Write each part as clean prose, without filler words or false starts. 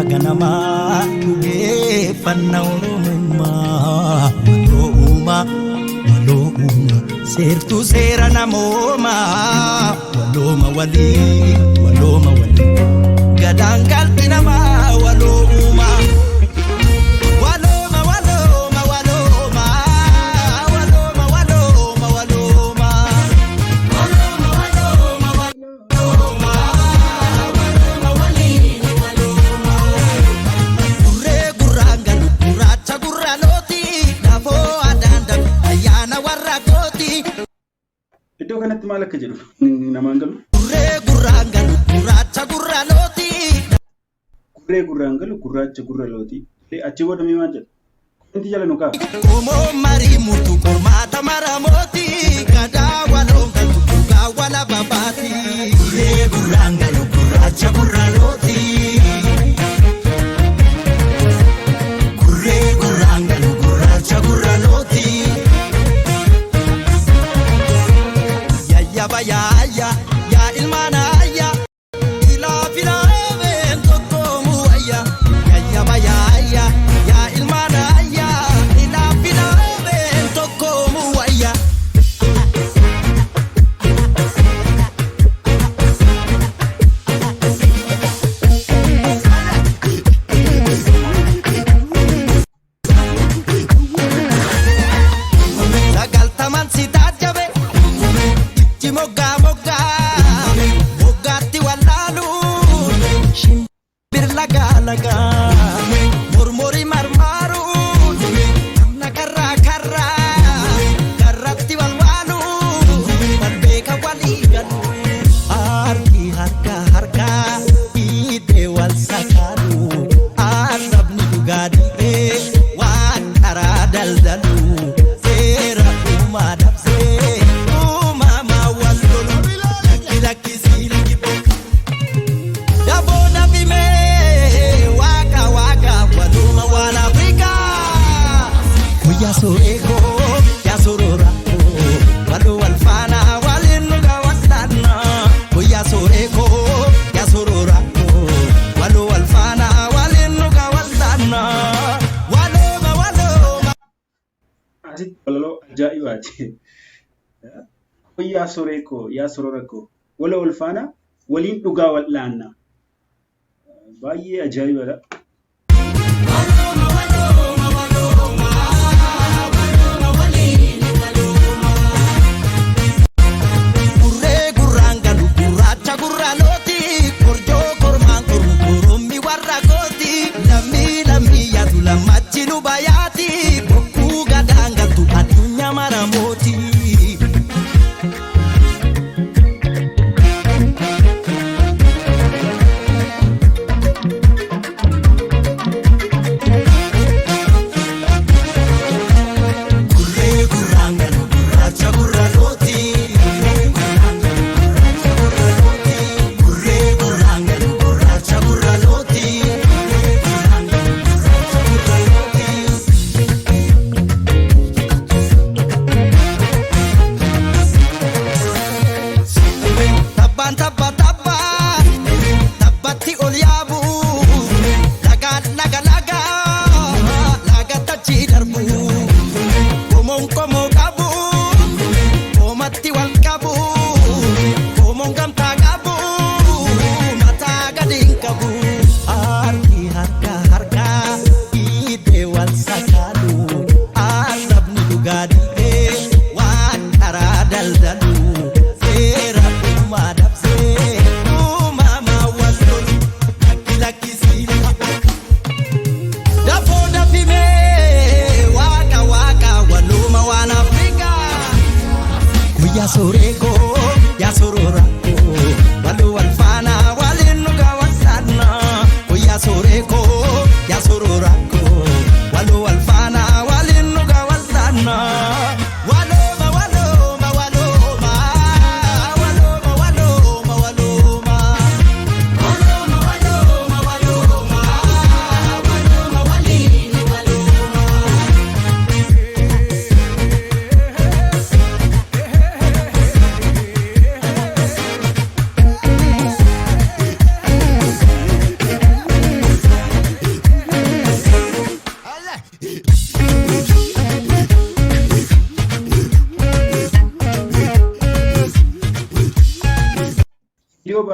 ganama fanna oromumma waloma sertu sera namoma waloma wali gadangal tinama waloma Iddoo kanatti maal akka jedhu namaan galu. Gurree gurraan galu gurraacha gurra looti. Achi godhamee maal jedhu? Inti jala nu kaa'u. Umoo marii murtu qormaata maramooti. Gadaa waloon galtu dhugaa wala babaati. Gurree gurraan galu gurraacha gurra looti. Gurree gurraan galu gurraacha gurra looti. Ya ilmana ya ila fila evento como ya ilmana ya ila fila evento como ya sagal taman sita jabe moga mogati walalu shimbir laga murmuri marmaru nakarra karratti walwalu malbeka waligalu harka ide wal sakalu arabni dugadi wan kara daldalu era umadapse ya sorora walo walfana walinuga wadana ya soreko ya sorora walo walfana walinuga wadana walo Asit walalo ajaibaati. Ya soreko ya sororako walo walfana walin dhugaa wal'aanna. Baay'ee ajaa'ibadha. Lamachinu bayati boku gadanga tu adunya maramoti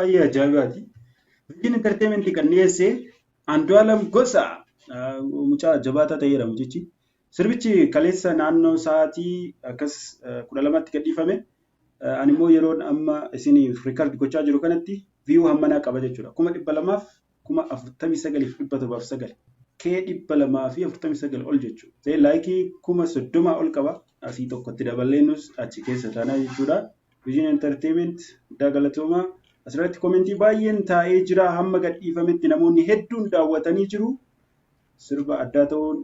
baay'ee ajaa'ibaati. Virgin Entertainment kan dhiyeesse Andu'aalam Gosa mucaa jabaataa ta'eera mucichi. Sirbichi kaleessa naannoo sa'aatii akkas 12tti gadhiifame. Ani immoo yeroon amma isiniif rikaard gochaa jiru kanatti viyuu hammanaa qaba jechuudha. 200,000 49,709 249 ol jechuudha. Laayikii 30,000 ol qaba. Asii tokkotti dabaleenus achi keessa taanaa jechuudha. Virgin Entertainment guddaa galatoomaa. Asirratti komentii baay'een taa'ee jira. Hamma gadhiifametti namoonni hedduun daawwatanii jiru. Sirba addaa ta'uun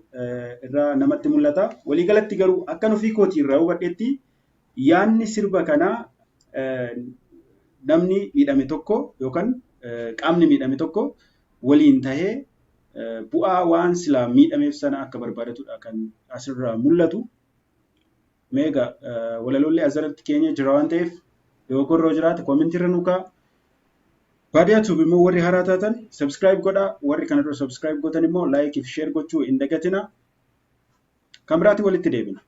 irraa namatti mul'ata. Waliigalatti garuu akka ofii kootii irraa hubadhetti yaanni sirba kanaa namni miidhame tokko yookaan qaamni miidhame tokko waliin tahee bu'aa waan silaa miidhameef sana akka barbaadatudha kan asirraa mul'atu. Meega walalollee asirratti keenya jira waan ta'eef yoo gorroo jiraate komentii irra nuukaa. Baadiyyaa tuubi immoo warri haaraa taatan subscribe godhaa. Warri kana dura subscribe gootan immoo like fi share gochuu hin dagatinaa. Kan biraatti walitti deebina.